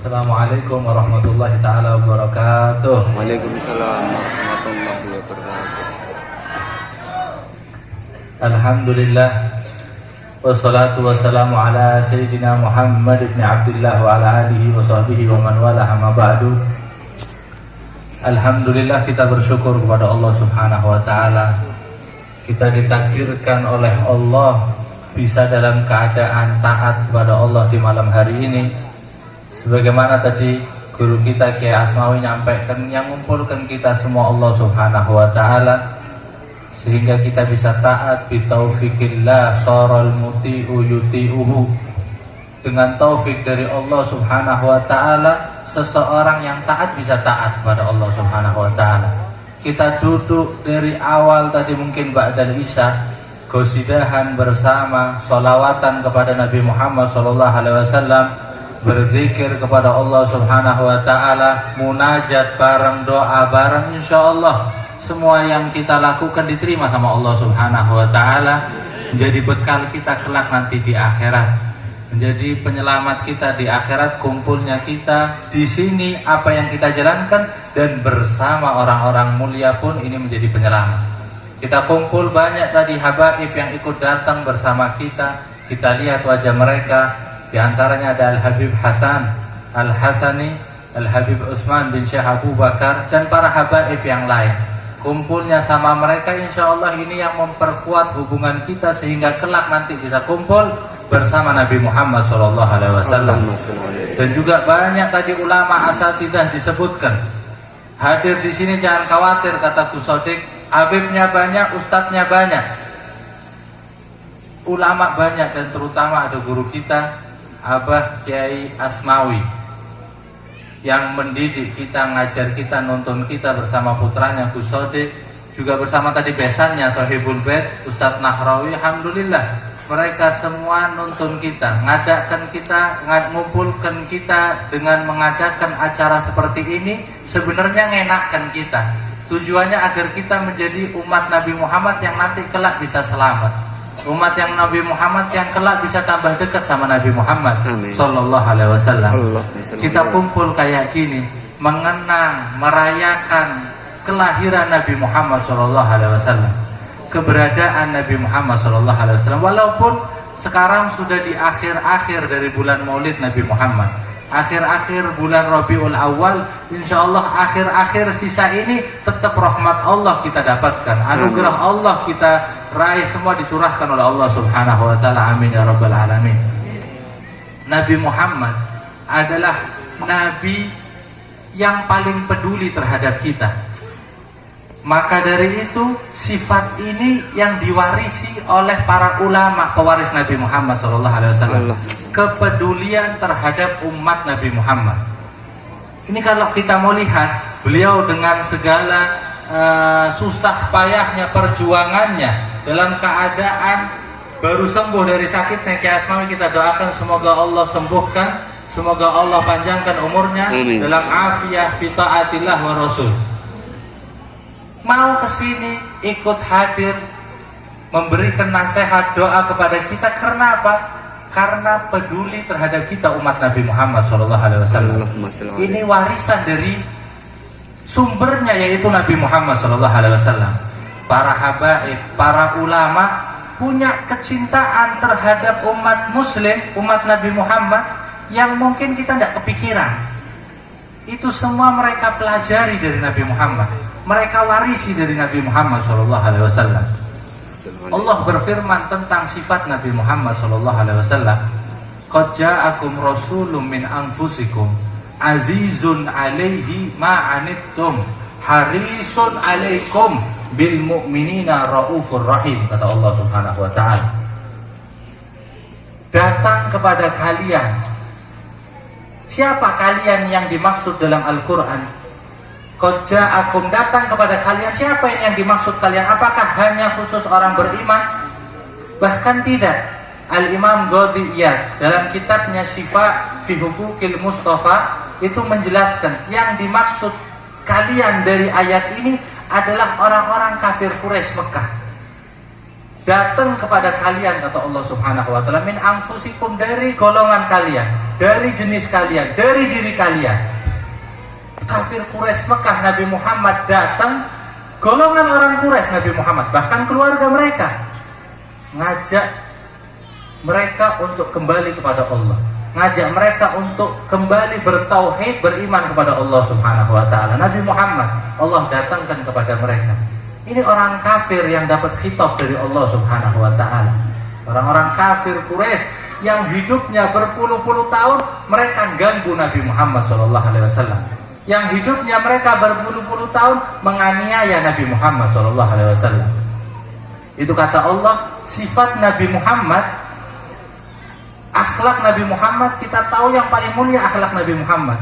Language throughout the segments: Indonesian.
Assalamualaikum warahmatullahi ta'ala wabarakatuh. Waalaikumsalam warahmatullahi wabarakatuh. Alhamdulillah, wassalatu wassalamu ala Sayyidina Muhammad ibn Abdullah wa ala alihi wa sahbihi wa man wala amma ba'du. Alhamdulillah, kita bersyukur kepada Allah subhanahu wa ta'ala. Kita ditakdirkan oleh Allah bisa dalam keadaan taat kepada Allah di malam hari ini. Sebagaimana tadi guru kita Kiai Asmawi nyampaikan, yang mengumpulkan kita semua Allah subhanahu wa ta'ala, sehingga kita bisa taat bitaufikillah saral muti'u yuti'uhu. Dengan taufik dari Allah subhanahu wa ta'ala, seseorang yang taat bisa taat pada Allah subhanahu wa ta'ala. Kita duduk dari awal tadi mungkin ba'dal isya, qasidahan bersama, sholawatan kepada Nabi Muhammad SAW, berzikir kepada Allah subhanahu wa ta'ala, munajat bareng, doa bareng, insyaallah semua yang kita lakukan diterima sama Allah subhanahu wa ta'ala, menjadi bekal kita kelak nanti di akhirat, menjadi penyelamat kita di akhirat. Kumpulnya kita di sini, apa yang kita jalankan dan bersama orang-orang mulia pun ini menjadi penyelamat. Kita kumpul banyak tadi habaib yang ikut datang bersama kita. Kita lihat wajah mereka. Di antaranya ada Al-Habib Hasan Al-Hasani, Al-Habib Utsman bin Syekh Abu Bakar, dan para habaib yang lain. Kumpulnya sama mereka insya Allah ini yang memperkuat hubungan kita sehingga kelak nanti bisa kumpul bersama Nabi Muhammad SAW. Dan juga banyak tadi ulama asatidah disebutkan. Hadir di sini jangan khawatir, kata Gus Sodik, habibnya banyak, ustadznya banyak, ulama banyak, dan terutama ada guru kita Abah Kiai Asmawi yang mendidik kita, ngajar kita, nuntun kita bersama putranya Gus Sodik, juga bersama tadi besannya Sohibul Bait Ustadz Nahrawi. Alhamdulillah, mereka semua nuntun kita, ngadakan kita, ngumpulkan kita dengan mengadakan acara seperti ini. Sebenarnya ngenakkan kita, tujuannya agar kita menjadi umat Nabi Muhammad yang nanti kelak bisa selamat, umat yang Nabi Muhammad yang kelak bisa tambah dekat sama Nabi Muhammad Sallallahu Alaihi Wasallam. Kita kumpul kayak gini, mengenang, merayakan kelahiran Nabi Muhammad Sallallahu Alaihi Wasallam, keberadaan Nabi Muhammad Sallallahu Alaihi Wasallam. Walaupun sekarang sudah di akhir-akhir dari bulan Maulid Nabi Muhammad, akhir-akhir bulan Rabiul Awal, insya Allah akhir-akhir sisa ini tetap rahmat Allah kita dapatkan, anugerah Allah kita raih, semua dicurahkan oleh Allah subhanahu wa ta'ala. Amin ya rabbal alamin. Nabi Muhammad adalah Nabi yang paling peduli terhadap kita. Maka dari itu sifat ini yang diwarisi oleh para ulama pewaris Nabi Muhammad SAW. Kepedulian terhadap umat Nabi Muhammad. Ini kalau kita mau lihat beliau dengan segala susah payahnya, perjuangannya, dalam keadaan baru sembuh dari sakitnya Kiai Asmawi, kita doakan semoga Allah sembuhkan, semoga Allah panjangkan umurnya. Amin. Dalam afiyah fi taatillah wa rasul. Mau kesini ikut hadir memberikan nasihat, doa kepada kita. Karena apa? Karena peduli terhadap kita umat Nabi Muhammad SAW. Ini warisan dari sumbernya, yaitu Nabi Muhammad SAW. Para habaib, para ulama punya kecintaan terhadap umat muslim, umat Nabi Muhammad, yang mungkin kita tidak kepikiran. Itu semua mereka pelajari dari Nabi Muhammad, mereka warisi dari Nabi Muhammad SAW. Allah berfirman tentang sifat Nabi Muhammad SAW, qad ja'akum rasulun min anfusikum azizun alaihi ma'anittum harisun alaikum bil mu'minina raufur rahim, kata Allah subhanahu wa ta'ala. Datang kepada kalian. Siapa kalian yang dimaksud dalam Al-Quran? Qad ja'akum, datang kepada kalian. Siapa yang dimaksud kalian? Apakah hanya khusus orang beriman? Bahkan tidak. Al-Imam Ghadiyat dalam kitabnya Syifa fi Huquqil Mustafa itu menjelaskan yang dimaksud kalian dari ayat ini adalah orang-orang kafir Quraisy Mekah. datang kepada kalian, kata Allah Subhanahu wa taala, min anfusikum, dari golongan kalian, dari jenis kalian, dari diri kalian. Kafir Quraisy Mekah, Nabi Muhammad datang, golongan orang Quraisy Nabi Muhammad, bahkan keluarga mereka, ngajak mereka untuk kembali kepada Allah, ngajak mereka untuk kembali bertauhid, beriman kepada Allah Subhanahu wa taala. Nabi Muhammad, Allah datangkan kepada mereka. Ini orang kafir yang dapat khitab dari Allah Subhanahu wa taala. Orang-orang kafir Quraisy yang hidupnya berpuluh-puluh tahun mereka ganggu Nabi Muhammad sallallahu alaihi wasallam. Yang hidupnya mereka berpuluh-puluh tahun menganiaya Nabi Muhammad sallallahu alaihi wasallam. Itu kata Allah, sifat Nabi Muhammad, akhlak Nabi Muhammad, kita tahu yang paling mulia akhlak Nabi Muhammad.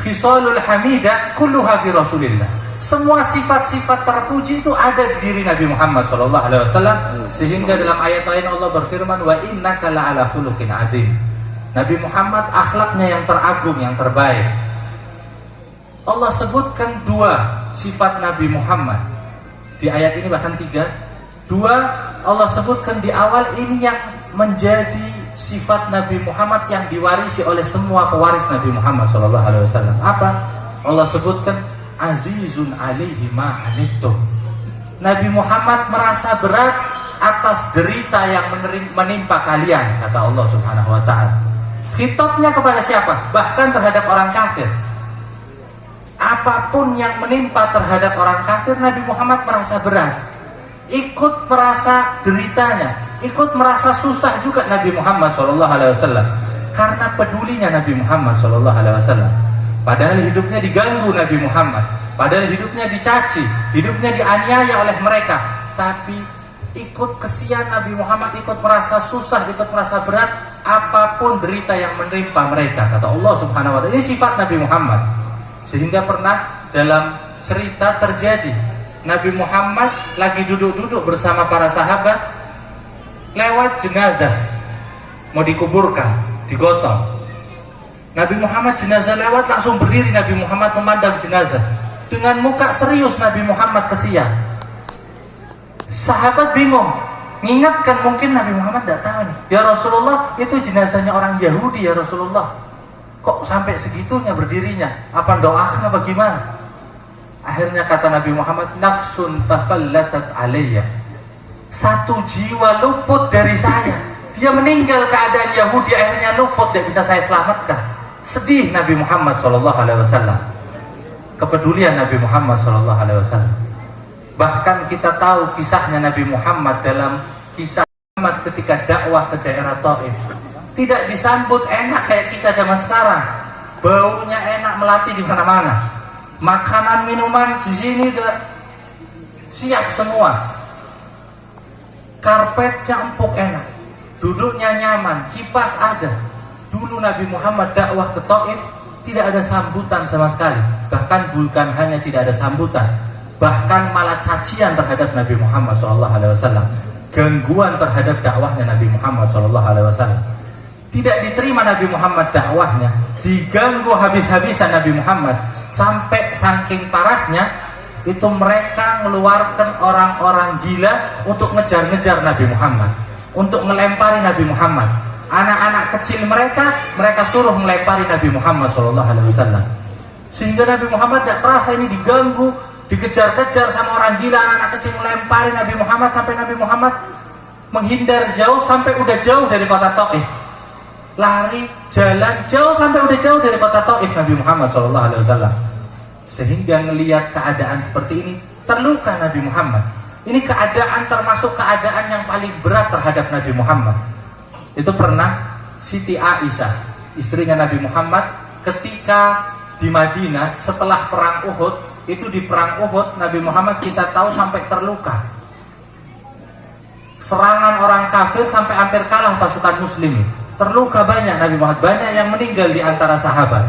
Khisalul hamidah kulluha fi Rasulillah. Semua sifat-sifat terpuji itu ada di diri Nabi Muhammad sallallahu alaihi wasallam, sehingga dalam ayat lain Allah berfirman, wa innaka la'ala khuluqin adzim. Nabi Muhammad akhlaknya yang teragung, yang terbaik. Allah sebutkan dua sifat Nabi Muhammad di ayat ini, bahkan tiga. Dua Allah sebutkan di awal ini yang menjadi sifat Nabi Muhammad yang diwarisi oleh semua pewaris Nabi Muhammad sallallahu alaihi wasallam. Apa? Allah sebutkan azizun alaihi ma anittum. Nabi Muhammad merasa berat atas derita yang menimpa kalian, kata Allah Subhanahu wa taala. Khitabnya kepada siapa? Bahkan terhadap orang kafir. Apapun yang menimpa terhadap orang kafir, Nabi Muhammad merasa berat, ikut merasa deritanya, ikut merasa susah juga Nabi Muhammad SAW, karena pedulinya Nabi Muhammad SAW. Padahal hidupnya diganggu Nabi Muhammad, padahal hidupnya dicaci, hidupnya dianiaya oleh mereka, tapi ikut kesian Nabi Muhammad, ikut merasa susah, ikut merasa berat apapun derita yang menimpa mereka, kata Allah Subhanahu wa taala. Ini sifat Nabi Muhammad. Sehingga pernah dalam cerita terjadi, Nabi Muhammad lagi duduk-duduk bersama para sahabat, lewat jenazah mau dikuburkan, digotong. Nabi Muhammad jenazah lewat, langsung berdiri Nabi Muhammad memandang jenazah dengan muka serius. Nabi Muhammad kesian. Sahabat bingung, mengingatkan, mungkin Nabi Muhammad tidak tahu nih. Ya Rasulullah, itu jenazahnya orang Yahudi ya Rasulullah, kok sampai segitunya berdirinya? Apa doakan apa gimana? Akhirnya kata Nabi Muhammad, nafsun tafallatat alayya, satu jiwa luput dari saya. Dia meninggal keadaan Yahudi, akhirnya luput, tidak bisa saya selamatkan. Sedih Nabi Muhammad SAW. Kepedulian Nabi Muhammad SAW. Bahkan kita tahu kisahnya Nabi Muhammad dalam kisah Muhammad ketika dakwah ke daerah Taif. Tidak disambut enak kayak kita zaman sekarang. Baunya enak melati di mana-mana. Makanan minuman di sini udah siap semua. Karpetnya empuk enak, duduknya nyaman, kipas ada. Dulu Nabi Muhammad dakwah ke Taif tidak ada sambutan sama sekali. Bahkan bukan hanya tidak ada sambutan, bahkan malah cacian terhadap Nabi Muhammad SAW. Gangguan terhadap dakwahnya Nabi Muhammad SAW. Tidak diterima Nabi Muhammad dakwahnya, diganggu habis-habisan Nabi Muhammad. Sampai saking parahnya itu mereka mengeluarkan orang-orang gila untuk ngejar-ngejar Nabi Muhammad, untuk melempari Nabi Muhammad. Anak-anak kecil mereka suruh melempari Nabi Muhammad SAW. Sehingga Nabi Muhammad tidak terasa ini diganggu, dikejar-kejar sama orang gila, anak-anak kecil melempari Nabi Muhammad, sampai Nabi Muhammad menghindar jauh, sampai udah jauh dari kota Taif. Lari, jalan jauh, sampai udah jauh dari kota Taif Nabi Muhammad SAW. Sehingga melihat keadaan seperti ini, terluka Nabi Muhammad. Ini keadaan termasuk keadaan yang paling berat terhadap Nabi Muhammad. Itu pernah Siti Aisyah, istrinya Nabi Muhammad, ketika di Madinah setelah perang Uhud. Itu di perang Uhud Nabi Muhammad kita tahu sampai terluka. Serangan orang kafir sampai hampir kalah pasukan muslimin. Terluka banyak Nabi Muhammad, banyak yang meninggal di antara sahabat.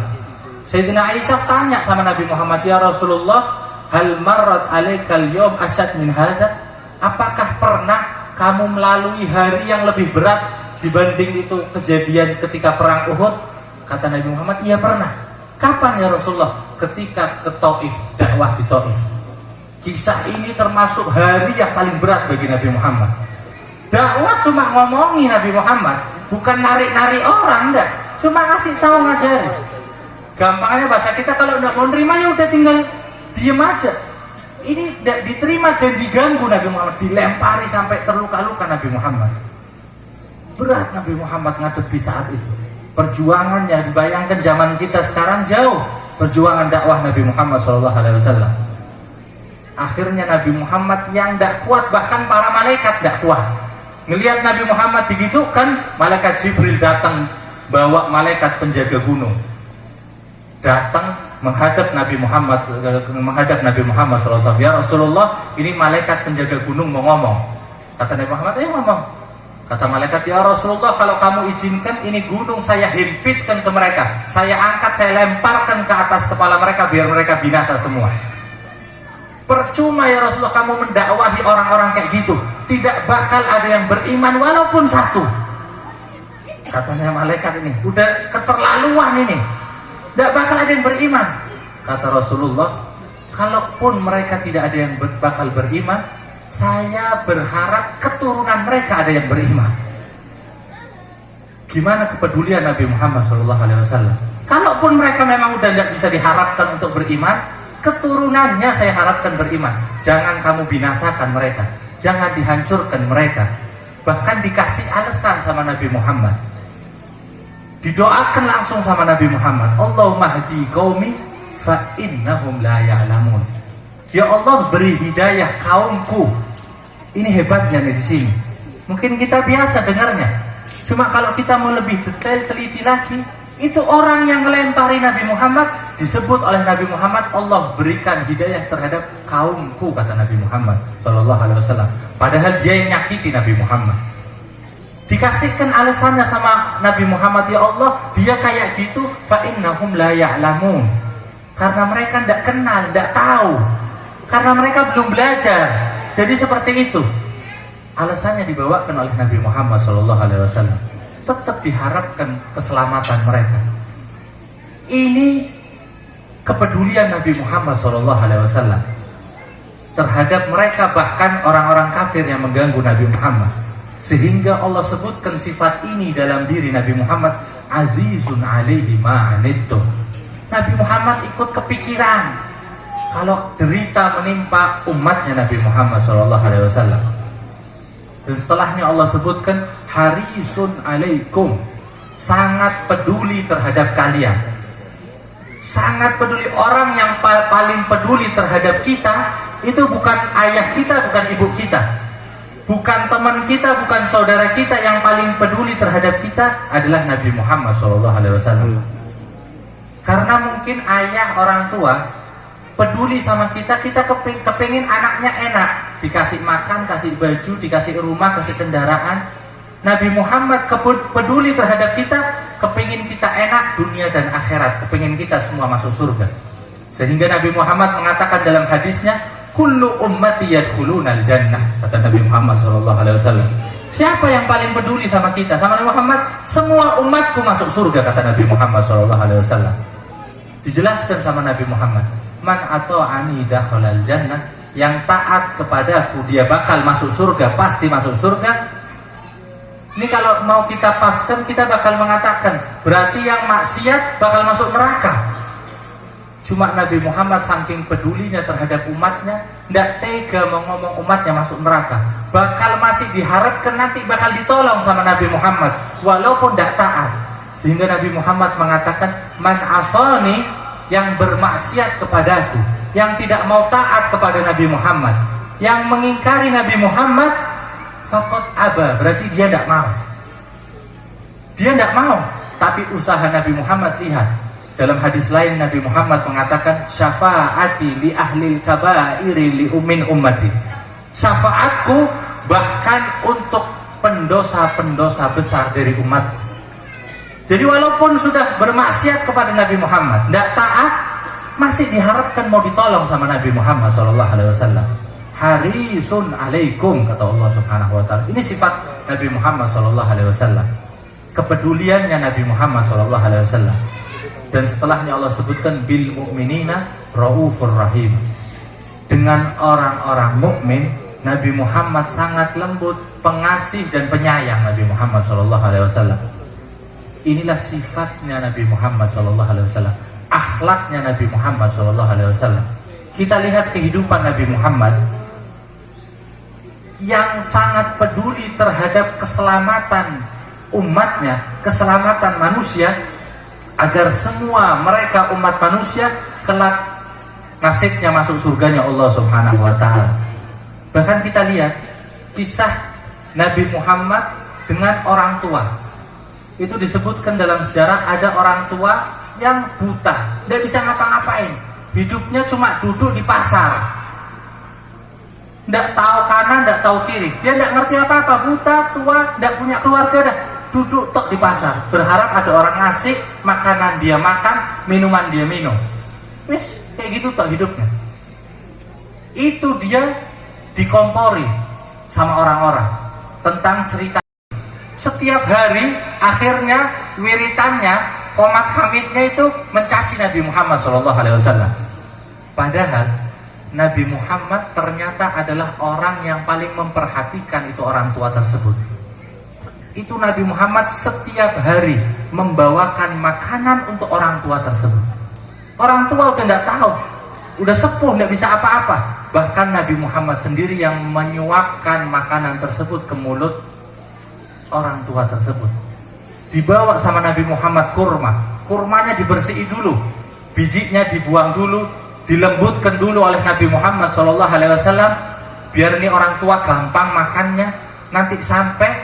Sayyidina Aisyah tanya sama Nabi Muhammad, ya Rasulullah, hal marrat alaikal yawm asyad min hadha? Apakah pernah kamu melalui hari yang lebih berat dibanding itu kejadian ketika perang Uhud? Kata Nabi Muhammad, iya pernah. Kapan ya Rasulullah? Ketika ke Taif, dakwah di Taif. Kisah ini termasuk hari yang paling berat bagi Nabi Muhammad. Dakwah cuma ngomongi Nabi Muhammad, bukan narik-narik orang, enggak. Cuma kasih tahu, ngajari. Gampangnya bahasa kita, kalau enggak mau nerima ya udah tinggal diem aja. Ini tidak diterima dan diganggu Nabi Muhammad, dilempari sampai terluka-luka Nabi Muhammad. Berat Nabi Muhammad ngadepi saat itu. Perjuangannya dibayangkan zaman kita sekarang jauh perjuangan dakwah Nabi Muhammad SAW. Akhirnya Nabi Muhammad yang tidak kuat, bahkan para malaikat tidak kuat. Ngelihat Nabi Muhammad digitukan, malaikat Jibril datang bawa malaikat penjaga gunung. Datang menghadap Nabi Muhammad SAW. Ya Rasulullah, ini malaikat penjaga gunung mau ngomong. Kata Nabi Muhammad, ayo ngomong. Kata malaikat, ya Rasulullah, kalau kamu izinkan, ini gunung saya himpitkan ke mereka. Saya angkat, saya lemparkan ke atas kepala mereka biar mereka binasa semua. Percuma ya Rasulullah kamu mendakwahi orang-orang kayak gitu, tidak bakal ada yang beriman walaupun satu. Katanya malaikat ini, udah keterlaluan ini, tidak bakal ada yang beriman. Kata Rasulullah, kalaupun mereka tidak ada yang bakal beriman, saya berharap keturunan mereka ada yang beriman. Gimana kepedulian Nabi Muhammad SAW? Kalaupun mereka memang udah tidak bisa diharapkan untuk beriman, keturunannya saya harapkan beriman. Jangan kamu binasakan mereka, jangan dihancurkan mereka. Bahkan dikasih alasan sama Nabi Muhammad, didoakan langsung sama Nabi Muhammad, Allahumma hdi qaumi fa innahum la ya'lamun. Ya Allah, beri hidayah kaumku. Ini hebatnya nih di sini. Mungkin kita biasa dengarnya, cuma kalau kita mau lebih detail teliti lagi, itu orang yang melempari Nabi Muhammad disebut oleh Nabi Muhammad, Allah berikan hidayah terhadap kaumku, kata Nabi Muhammad SAW. Padahal dia yang nyakiti Nabi Muhammad. Dikasihkan alasannya sama Nabi Muhammad, ya Allah, dia kayak gitu fa innahum la ya'lamun. Karena mereka tidak kenal, tidak tahu. Karena mereka belum belajar. Jadi seperti itu. Alasannya dibawakan oleh Nabi Muhammad SAW. Tetap diharapkan keselamatan mereka. Ini kepedulian Nabi Muhammad SAW terhadap mereka, bahkan orang-orang kafir yang mengganggu Nabi Muhammad. Sehingga Allah sebutkan sifat ini dalam diri Nabi Muhammad, azizun alaihi ma'anittum. Nabi Muhammad ikut kepikiran kalau derita menimpa umatnya Nabi Muhammad SAW. Dan setelahnya Allah sebutkan harisun alaikum, sangat peduli terhadap kalian. Sangat peduli. Orang yang paling peduli terhadap kita itu bukan ayah kita, bukan ibu kita, bukan teman kita, bukan saudara kita. Yang paling peduli terhadap kita adalah Nabi Muhammad SAW. Karena mungkin ayah, orang tua peduli sama kita, kita kepingin anaknya enak, dikasih makan, kasih baju, dikasih rumah, kasih kendaraan. Nabi Muhammad peduli terhadap kita, kepingin kita enak dunia dan akhirat, kepingin kita semua masuk surga. Sehingga Nabi Muhammad mengatakan dalam hadisnya, kullu ummati yadkhulunal jannah, kata Nabi Muhammad SAW. Siapa yang paling peduli sama kita, sama Nabi Muhammad? Semua umatku masuk surga, kata Nabi Muhammad SAW. Dijelaskan sama Nabi Muhammad, man ata'ani dakhalal jannah, yang taat kepadaku dia bakal masuk surga, pasti masuk surga. Ini kalau mau kita paskan, kita bakal mengatakan berarti yang maksiat bakal masuk neraka. Cuma Nabi Muhammad saking pedulinya terhadap umatnya, tidak tega mau ngomong umatnya masuk neraka. Bakal masih diharapkan nanti bakal ditolong sama Nabi Muhammad walaupun tidak taat. Sehingga Nabi Muhammad mengatakan, man asani, yang bermaksiat kepadaku, yang tidak mau taat kepada Nabi Muhammad, yang mengingkari Nabi Muhammad, faqad aba, berarti dia tidak mau. Dia tidak mau. Tapi usaha Nabi Muhammad, lihat dalam hadis lain Nabi Muhammad mengatakan, syafaati li ahlil kabairi li ummin ummati. Syafaatku bahkan untuk pendosa-pendosa besar dari umatku. Jadi walaupun sudah bermaksiat kepada Nabi Muhammad, tidak taat, masih diharapkan mau ditolong sama Nabi Muhammad SAW. Harisun alaikum, kata Allah Subhanahu Wa Taala. Ini sifat Nabi Muhammad SAW. Kepeduliannya Nabi Muhammad SAW. Dan setelahnya Allah sebutkan bil mu'minina raufur rahim. Dengan orang-orang mukmin, Nabi Muhammad sangat lembut, pengasih dan penyayang Nabi Muhammad SAW. Inilah sifatnya Nabi Muhammad SAW, akhlaknya Nabi Muhammad SAW. Kita lihat kehidupan Nabi Muhammad yang sangat peduli terhadap keselamatan umatnya, keselamatan manusia, agar semua mereka umat manusia kelak nasibnya masuk surganya Allah Subhanahu wa Ta'ala. Bahkan kita lihat kisah Nabi Muhammad dengan orang tua. Itu disebutkan dalam sejarah, ada orang tua yang buta, tidak bisa ngapa-ngapain, hidupnya cuma duduk di pasar, tidak tahu kanan, tidak tahu kiri, dia tidak ngerti apa-apa, buta, tua, tidak punya keluarga, dah duduk tok di pasar, berharap ada orang ngasih makanan dia makan, minuman dia minum. Wis kayak gitu tok hidupnya. Itu dia dikompori sama orang-orang tentang cerita. Setiap hari akhirnya wiritannya, qomat hamidnya itu mencaci Nabi Muhammad SAW. Padahal Nabi Muhammad ternyata adalah orang yang paling memperhatikan itu orang tua tersebut. Itu Nabi Muhammad setiap hari membawakan makanan untuk orang tua tersebut. Orang tua udah tidak tahu, udah sepuh, tidak bisa apa-apa. Bahkan Nabi Muhammad sendiri yang menyuapkan makanan tersebut ke mulut orang tua tersebut. Dibawa sama Nabi Muhammad kurmanya dibersihi dulu, bijinya dibuang dulu, dilembutkan dulu oleh Nabi Muhammad SAW, biar ini orang tua gampang makannya, nanti sampai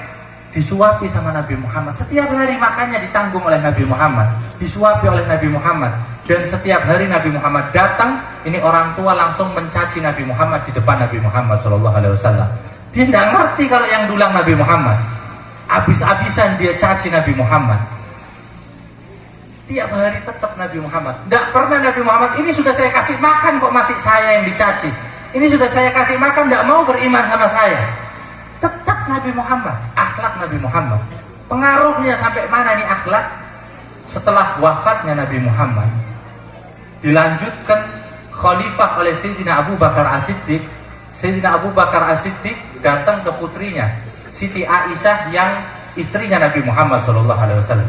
disuapi sama Nabi Muhammad. Setiap hari makannya ditanggung oleh Nabi Muhammad, disuapi oleh Nabi Muhammad. Dan setiap hari Nabi Muhammad datang, ini orang tua langsung mencaci Nabi Muhammad di depan Nabi Muhammad SAW. Dia tidak ngerti kalau yang dulang Nabi Muhammad. Habis-habisan dia caci Nabi Muhammad. Tiap hari tetap Nabi Muhammad. Tidak pernah Nabi Muhammad, ini sudah saya kasih makan kok masih saya yang dicaci. Ini sudah saya kasih makan, tidak mau beriman sama saya. Tetap Nabi Muhammad, akhlak Nabi Muhammad. Pengaruhnya sampai mana nih akhlak? Setelah wafatnya Nabi Muhammad, dilanjutkan khalifah oleh Sayyidina Abu Bakar As-Siddiq. Sayyidina Abu Bakar As-Siddiq datang ke putrinya Siti Aisyah yang istrinya Nabi Muhammad SAW.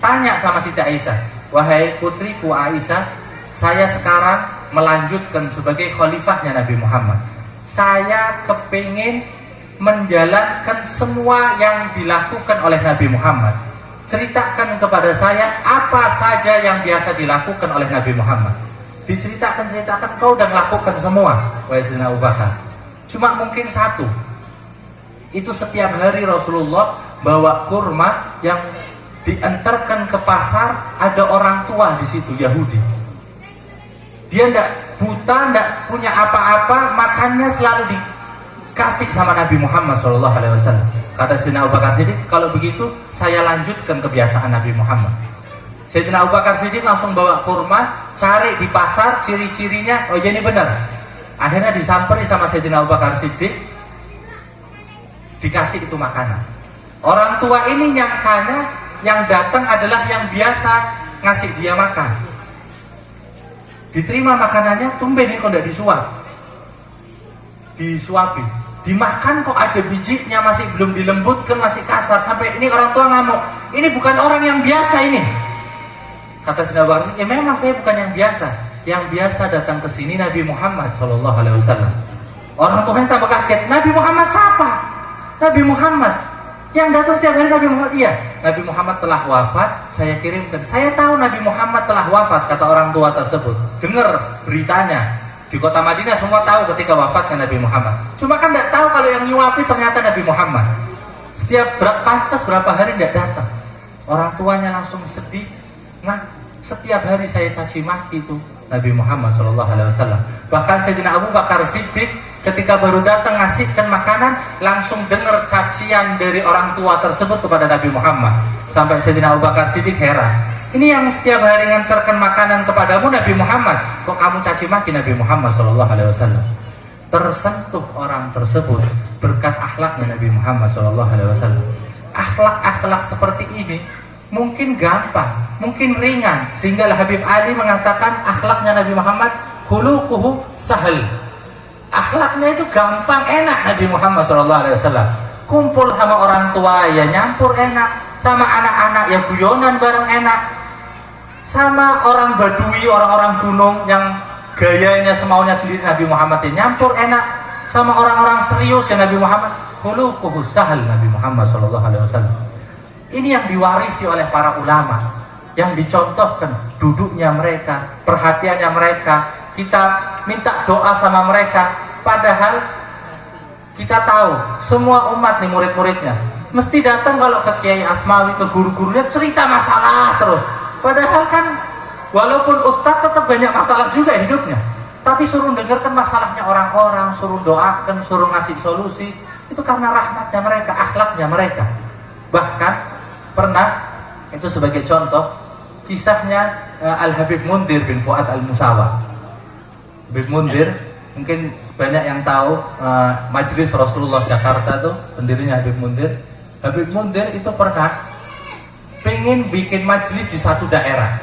Tanya sama Siti Aisyah, wahai putriku Aisyah, saya sekarang melanjutkan sebagai khalifahnya Nabi Muhammad. Saya kepingin menjalankan semua yang dilakukan oleh Nabi Muhammad. Ceritakan kepada saya apa saja yang biasa dilakukan oleh Nabi Muhammad. Ceritakan, kau udah melakukan semua, wahai Sayyidina Abu Bakar. Cuma mungkin satu, itu setiap hari Rasulullah bawa kurma yang diantarkan ke pasar, ada orang tua di situ Yahudi. Dia tidak buta, tidak punya apa-apa, makannya selalu dikasih sama Nabi Muhammad SAW. Kata Sayyidina Abu Bakar Siddiq, kalau begitu saya lanjutkan kebiasaan Nabi Muhammad. Sayyidina Abu Bakar Siddiq langsung bawa kurma, cari di pasar ciri-cirinya, oh ini benar. Akhirnya disamperi sama Sayyidina Abu Bakar Siddiq, dikasih itu makanan. Orang tua ini nyangkanya yang datang adalah yang biasa ngasih dia makan. Diterima makanannya, tumben nih kok tidak disuapi, dimakan kok ada bijinya, masih belum dilembutkan, masih kasar. Sampai ini orang tua ngamuk, ini bukan orang yang biasa ini. Kata Sayyidina Abu Bakar, ya memang saya bukan yang biasa. Yang biasa datang ke sini Nabi Muhammad SAW. Orang tuanya tambah kaget, Nabi Muhammad siapa? Nabi Muhammad yang datang setiap hari. Nabi Muhammad, iya, Nabi Muhammad telah wafat, saya kirimkan. Saya tahu Nabi Muhammad telah wafat, kata orang tua tersebut. Dengar beritanya di kota Madinah, semua tahu ketika wafatnya Nabi Muhammad. Cuma kan tidak tahu kalau yang nyuapi ternyata Nabi Muhammad. Setiap berapa hari tidak datang. Orang tuanya langsung sedih. Nah, setiap hari saya caci maki itu Nabi Muhammad SAW. Bahkan Sayyidina Abu Bakar Siddiq ketika baru datang ngasihkan makanan, langsung dengar cacian dari orang tua tersebut kepada Nabi Muhammad. Sampai Sayyidina Abu Bakar Siddiq heran, ini yang setiap hari ngantarkan makanan kepadamu Nabi Muhammad, kok kamu caci maki Nabi Muhammad SAW? Tersentuh orang tersebut berkat akhlaknya Nabi Muhammad SAW. Akhlak-akhlak seperti ini mungkin gampang, mungkin ringan, sehingga Habib Ali mengatakan akhlaknya Nabi Muhammad khuluquhu sahal. Akhlaknya itu gampang, enak Nabi Muhammad SAW. kumpul sama orang tua ya nyampur enak, sama anak-anak ya guyonan bareng enak, sama orang Badui, orang-orang gunung yang gayanya semaunya sendiri Nabi Muhammad ya nyampur enak, sama orang-orang serius ya Nabi Muhammad khuluquhu sahal. Nabi Muhammad SAW ini yang diwarisi oleh para ulama, yang dicontohkan duduknya mereka, perhatiannya mereka. Kita minta doa sama mereka, padahal kita tahu semua umat nih murid-muridnya mesti datang kalau ke Kiai Asmawi, ke guru-gurunya cerita masalah terus. Padahal kan walaupun ustadz tetap banyak masalah juga hidupnya, tapi suruh dengarkan masalahnya orang-orang, suruh doakan, suruh ngasih solusi, itu karena rahmatnya mereka, akhlaknya mereka. Bahkan pernah, itu sebagai contoh, kisahnya Al-Habib Mundir bin Fuad Al-Musawa. Habib Mundir, mungkin banyak yang tahu Majelis Rasulullah Jakarta tuh, pendirinya Habib Mundir. Habib Mundir itu pernah pengen bikin majelis di satu daerah.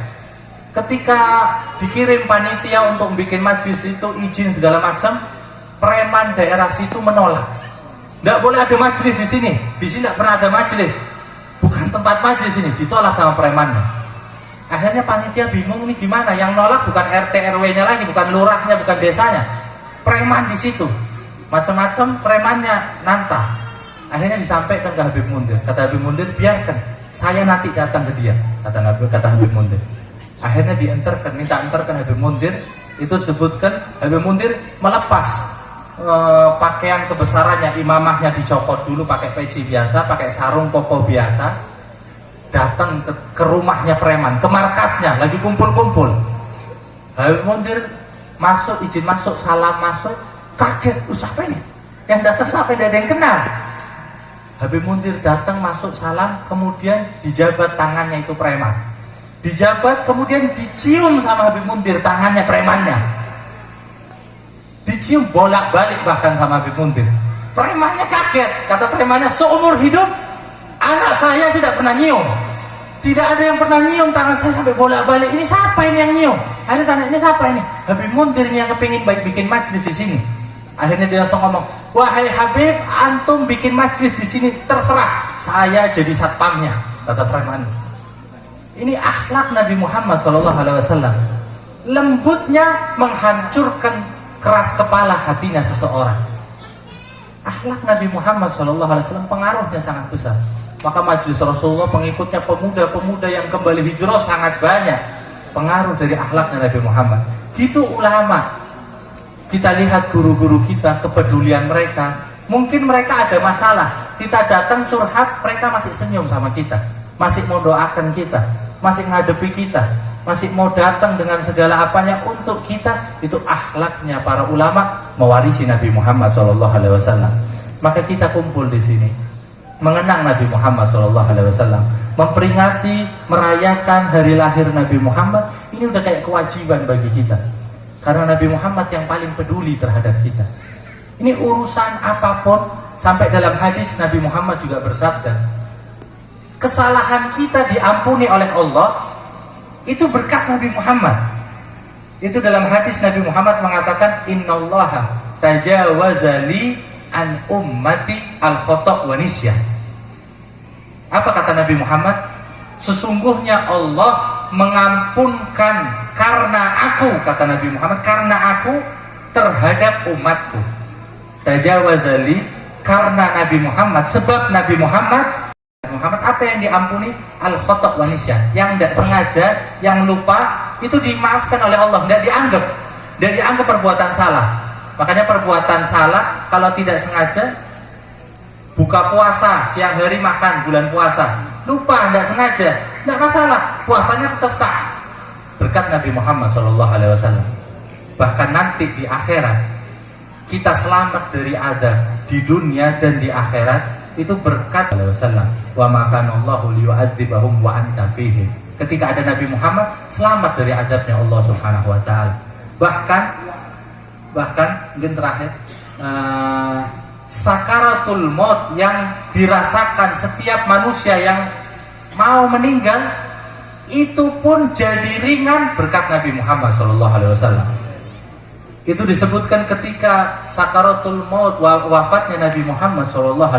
Ketika dikirim panitia untuk bikin majelis itu, izin segala macam, preman daerah situ menolak. Tidak boleh ada majelis di sini tidak pernah ada majelis, bukan tempat majelis ini, ditolak sama premannya. Akhirnya panitia bingung nih gimana, yang nolak bukan RT RW-nya lagi, bukan lurahnya, bukan desanya, preman di situ, macam-macam premannya nantang. Akhirnya disampaikan ke Habib Mundir. Kata Habib Mundir, biarkan saya nanti datang ke dia, kata Habib Mundir. Akhirnya diantarkan, minta antarkan Habib Mundir. Itu sebutkan Habib Mundir melepas pakaian kebesarannya, imamahnya dicopot dulu, pakai peci biasa, pakai sarung koko biasa, datang ke rumahnya preman, ke markasnya, lagi kumpul-kumpul. Habib Mundir masuk, izin masuk, salam masuk, kaget, siapa ini? Yang datang siapa? Tidak ada yang kenal. Habib Mundir datang, masuk, salam, kemudian dijabat tangannya itu preman. Dijabat, kemudian dicium sama Habib Mundir tangannya premannya. Dicium bolak-balik bahkan sama Habib Mundir. Premannya kaget, kata premannya, seumur hidup anak saya tidak pernah nyium. Tidak ada yang pernah nyium tangan saya sampai bolak-balik. Ini siapa ini yang nyium? Akhirnya tanya, ini siapa ini? Habib Mundir yang kepingin baik bikin majlis di sini. Akhirnya dia langsung ngomong, wahai Habib, antum bikin majlis di sini terserah, saya jadi satpamnya, kata preman. Ini akhlak Nabi Muhammad SAW. Lembutnya menghancurkan keras kepala hatinya seseorang. Akhlak Nabi Muhammad SAW pengaruhnya sangat besar. Maka majelis Rasulullah, pengikutnya pemuda-pemuda yang kembali hijrah sangat banyak. Pengaruh dari akhlaknya Nabi Muhammad. Gitu ulama. Kita lihat guru-guru kita, kepedulian mereka. Mungkin mereka ada masalah, kita datang curhat, mereka masih senyum sama kita, masih mau doakan kita, masih ngadepi kita, masih mau datang dengan segala apanya untuk kita. Itu akhlaknya para ulama mewarisi Nabi Muhammad SAW. Maka kita kumpul di sini mengenang Nabi Muhammad SAW, memperingati, merayakan hari lahir Nabi Muhammad. Ini udah kayak kewajiban bagi kita, karena Nabi Muhammad yang paling peduli terhadap kita. Ini urusan apapun, sampai dalam hadis Nabi Muhammad juga bersabda, kesalahan kita diampuni oleh Allah itu berkat Nabi Muhammad. Itu dalam hadis Nabi Muhammad mengatakan, innallaha tajawaza li an ummati al-khata' wa nisyan. Apa kata Nabi Muhammad? Sesungguhnya Allah mengampunkan karena aku, kata Nabi Muhammad, karena aku terhadap umatku. Tajawazali, karena Nabi Muhammad, sebab Nabi Muhammad apa yang diampuni? Al-khata' wa nisyan, yang tidak sengaja, yang lupa, itu dimaafkan oleh Allah, tidak dianggap perbuatan salah. Makanya perbuatan salah kalau tidak sengaja, buka puasa, siang hari makan bulan puasa, lupa, tidak sengaja, tidak masalah, puasanya tetap sah, berkat Nabi Muhammad SAW. Bahkan nanti di akhirat kita selamat dari azab di dunia dan di akhirat, itu berkat SAW. Wa ma kana Allahu liyu'adzibahum wa anta fihim. Ketika ada Nabi Muhammad, selamat dari azabnya Allah Subhanahu wa taala. Bahkan mungkin terakhir, sakaratul maut yang dirasakan setiap manusia yang mau meninggal, itu pun jadi ringan berkat Nabi Muhammad SAW. Itu disebutkan ketika sakaratul maut, wafatnya Nabi Muhammad SAW,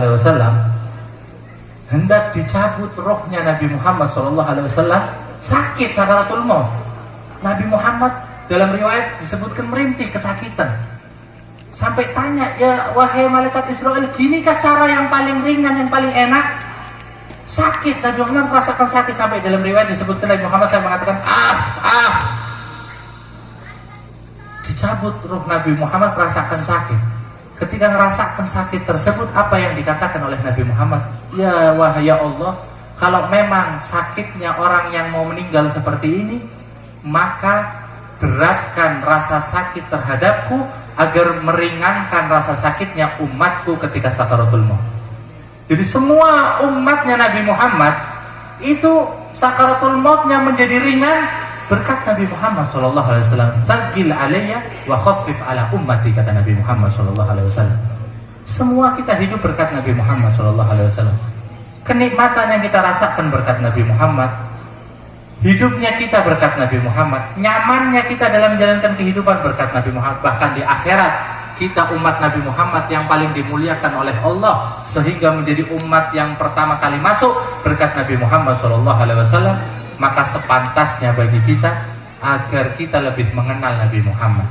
hendak dicabut rohnya Nabi Muhammad SAW, sakit sakaratul maut. Nabi Muhammad dalam riwayat disebutkan merintih kesakitan. Sampai tanya, ya wahai malaikat Israel, ginikah cara yang paling ringan, yang paling enak? Sakit, Nabi Muhammad merasakan sakit. Sampai dalam riwayat disebutkan Nabi Muhammad saya mengatakan, dicabut roh Nabi Muhammad merasakan sakit. Ketika merasakan sakit tersebut, apa yang dikatakan oleh Nabi Muhammad? Ya wahai Allah, kalau memang sakitnya orang yang mau meninggal seperti ini, maka beratkan rasa sakit terhadapku agar meringankan rasa sakitnya umatku ketika sakaratul maut. Jadi semua umatnya Nabi Muhammad itu sakaratul mautnya menjadi ringan berkat Nabi Muhammad SAW. Tagil alayya wa khaffif ala ummati, kata Nabi Muhammad SAW. Semua kita hidup berkat Nabi Muhammad SAW. Kenikmatan yang kita rasakan berkat Nabi Muhammad, hidupnya kita berkat Nabi Muhammad, nyamannya kita dalam menjalankan kehidupan berkat Nabi Muhammad. Bahkan di akhirat kita umat Nabi Muhammad yang paling dimuliakan oleh Allah, sehingga menjadi umat yang pertama kali masuk berkat Nabi Muhammad SAW. Maka sepantasnya bagi kita agar kita lebih mengenal Nabi Muhammad,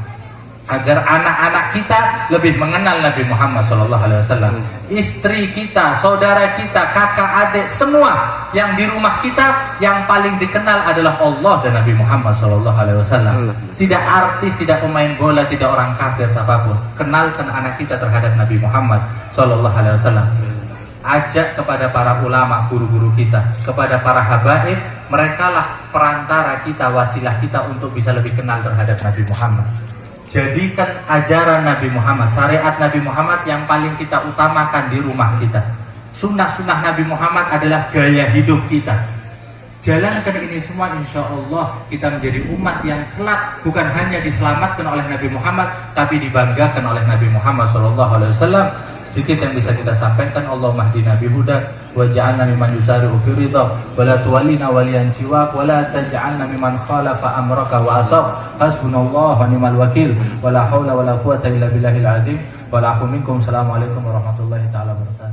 agar anak-anak kita lebih mengenal Nabi Muhammad SAW. Istri kita, saudara kita, kakak, adik, semua yang di rumah kita yang paling dikenal adalah Allah dan Nabi Muhammad SAW. Tidak artis, tidak pemain bola, tidak orang kafir siapapun. Kenalkan anak kita terhadap Nabi Muhammad SAW. Ajak kepada para ulama, guru-guru kita, kepada para habaib, merekalah perantara kita, wasilah kita untuk bisa lebih kenal terhadap Nabi Muhammad. Jadikan ajaran Nabi Muhammad, syariat Nabi Muhammad yang paling kita utamakan di rumah kita. Sunnah-sunnah Nabi Muhammad adalah gaya hidup kita. Jalankan ini semua, insya Allah kita menjadi umat yang kelak bukan hanya diselamatkan oleh Nabi Muhammad, tapi dibanggakan oleh Nabi Muhammad SAW. Sedikit yang bisa kita sampaikan. Allahumma hdina bihudak waj'alna mimman yusari'u fi ridha wa la tuwallina waliyan siwak wa la taj'alna mimman khalafa amraka wa asaf. Hasbunallahu wa ni'mal wakil wa la haula wa la quwwata illa billahil azim. Wa la'afu minkum. Assalamualaikum warahmatullahi taala wabarakatuh.